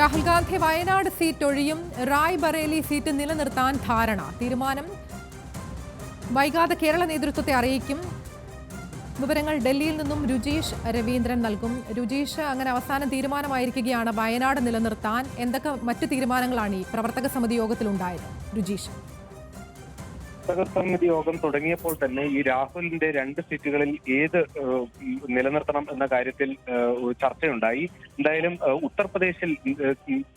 Rahul Gandhi Wayanad seat ഒഴിയും, Rai Bareilly seat നിലനിർത്താൻ ധാരണ. തീരുമാനം വൈകാതെ കേരള നേതൃത്വത്തെ അറിയിക്കും. വിവരങ്ങൾ ഡൽഹിയിൽ നിന്നും രുചീഷ് രവീന്ദ്രൻ നൽകും. രുചീഷ്, അങ്ങനെ അവസാനം തീരുമാനമായിരിക്കുകയാണ് വയനാട് നിലനിർത്താൻ. എന്തൊക്കെ മറ്റു തീരുമാനങ്ങളാണ് ഈ പ്രവർത്തക സമിതി യോഗത്തിലുണ്ടായത്? രുചീഷ്. സമിതി യോഗം തുടങ്ങിയപ്പോൾ തന്നെ ഈ രാഹുലിന്റെ 2 സീറ്റുകളിൽ ഏത് നിലനിർത്തണം എന്ന കാര്യത്തിൽ ചർച്ചയുണ്ടായി. എന്തായാലും ഉത്തർപ്രദേശിൽ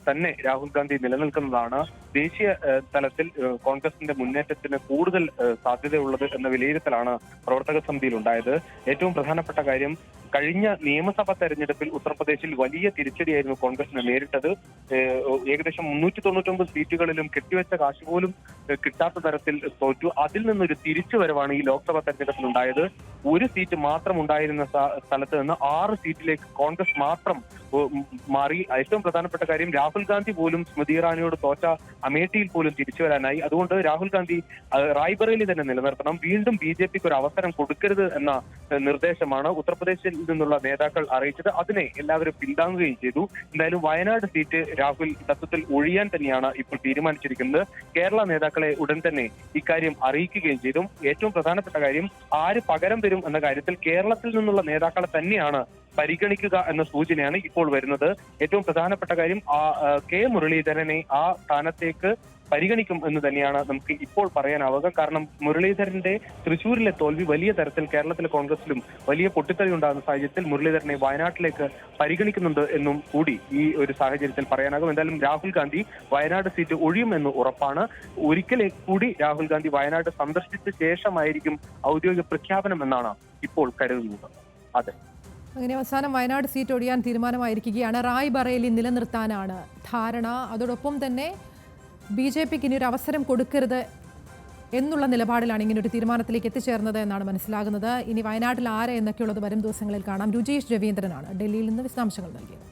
തന്നെ രാഹുൽ ഗാന്ധി നിലനിൽക്കുന്നതാണ് ദേശീയ തലത്തിൽ കോൺഗ്രസിന്റെ മുന്നേറ്റത്തിന് കൂടുതൽ സാധ്യതയുള്ളത് എന്ന വിലയിരുത്തലാണ് പ്രവർത്തക സമിതിയിൽ ഉണ്ടായത്. ഏറ്റവും പ്രധാനപ്പെട്ട കാര്യം, കഴിഞ്ഞ നിയമസഭാ തെരഞ്ഞെടുപ്പിൽ ഉത്തർപ്രദേശിൽ വലിയ തിരിച്ചടിയായിരുന്നു കോൺഗ്രസിന് നേരിട്ടത്. ഏകദേശം 399 സീറ്റുകളിലും കെട്ടിവെച്ച കാശ് പോലും കിട്ടാത്ത തരത്തിൽ തോറ്റു. അതിൽ നിന്നൊരു തിരിച്ചുവരവാണ് ഈ ലോക്സഭാ തെരഞ്ഞെടുപ്പിൽ ഉണ്ടായത്. 1 സീറ്റ് മാത്രം ഉണ്ടായിരുന്ന സ്ഥലത്ത് നിന്ന് 6 സീറ്റിലേക്ക് കോൺഗ്രസ് മാത്രം മാറി. ഏറ്റവും പ്രധാനപ്പെട്ട കാര്യം, രാഹുൽ ഗാന്ധി പോലും സ്മൃതി ഇറാനിയോട് തോറ്റ അമേഠിയിൽ പോലും തിരിച്ചു വരാനായി. അതുകൊണ്ട് രാഹുൽ ഗാന്ധി റായ്ബറേലി തന്നെ നിലനിർത്തണം, വീണ്ടും BJPക്ക് ഒരു അവസരം കൊടുക്കരുത് എന്ന നിർദ്ദേശമാണ് ഉത്തർപ്രദേശിൽ നിന്നുള്ള നേതാക്കൾ അറിയിച്ചത്. അതിനെ എല്ലാവരും പിന്താങ്ങുകയും ചെയ്തു. എന്തായാലും വയനാട് സീറ്റ് രാഹുൽ തത്വത്തിൽ ഒഴിയാൻ തന്നെയാണ് ഇപ്പോൾ തീരുമാനിച്ചിരിക്കുന്നത്. കേരള നേതാക്കളെ ഉടൻ തന്നെ ഇക്കാര്യം അറിയിക്കുകയും ചെയ്തു. ഏറ്റവും പ്രധാനപ്പെട്ട കാര്യം, ആര് പകരം വരും എന്ന കാര്യത്തിൽ കേരളത്തിൽ നിന്നുള്ള നേതാക്കളെ തന്നെയാണ് പരിഗണിക്കുക എന്ന സൂചനയാണ് ഇപ്പോൾ വരുന്നത്. ഏറ്റവും പ്രധാനപ്പെട്ട കാര്യം, കെ മുരളീധരനെ ആ സ്ഥാനത്തേക്ക് പരിഗണിക്കും എന്ന് തന്നെയാണ് നമുക്ക് ഇപ്പോൾ പറയാനാവുക. കാരണം മുരളീധരന്റെ തൃശ്ശൂരിലെ തോൽവി വലിയ തരത്തിൽ കേരളത്തിലെ കോൺഗ്രസിലും വലിയ പൊട്ടിത്തെറി ഉണ്ടാകുന്ന സാഹചര്യത്തിൽ മുരളീധരനെ വയനാട്ടിലേക്ക് പരിഗണിക്കുന്നുണ്ട് എന്നും കൂടി ഈ ഒരു സാഹചര്യത്തിൽ പറയാനാകും. എന്തായാലും രാഹുൽ ഗാന്ധി വയനാട് സീറ്റ് ഒഴിയുമെന്ന് ഉറപ്പാണ്. ഒരിക്കലേ കൂടി രാഹുൽ ഗാന്ധി വയനാട് സന്ദർശിച്ച ശേഷമായിരിക്കും ഔദ്യോഗിക പ്രഖ്യാപനം എന്നാണ് ഇപ്പോൾ കരുതുന്നത്. അതെ, അങ്ങനെ അവസാനം വയനാട് സീറ്റ് ഒഴിയാൻ തീരുമാനമായിരിക്കുകയാണ്. റായ് ബറേലി നിലനിർത്താനാണ് ധാരണ. അതോടൊപ്പം തന്നെ BJPക്ക് ഇനി ഒരു അവസരം കൊടുക്കരുത് എന്നുള്ള നിലപാടിലാണ് ഇങ്ങനൊരു തീരുമാനത്തിലേക്ക് എത്തിച്ചേർന്നത് എന്നാണ് മനസ്സിലാകുന്നത്. ഇനി വയനാട്ടിൽ ആരെ എന്നൊക്കെയുള്ളത് വരും ദിവസങ്ങളിൽ കാണാം. രുചീഷ് രവീന്ദ്രനാണ് ഡൽഹിയിൽ നിന്ന് വിശദാംശങ്ങൾ നൽകിയത്.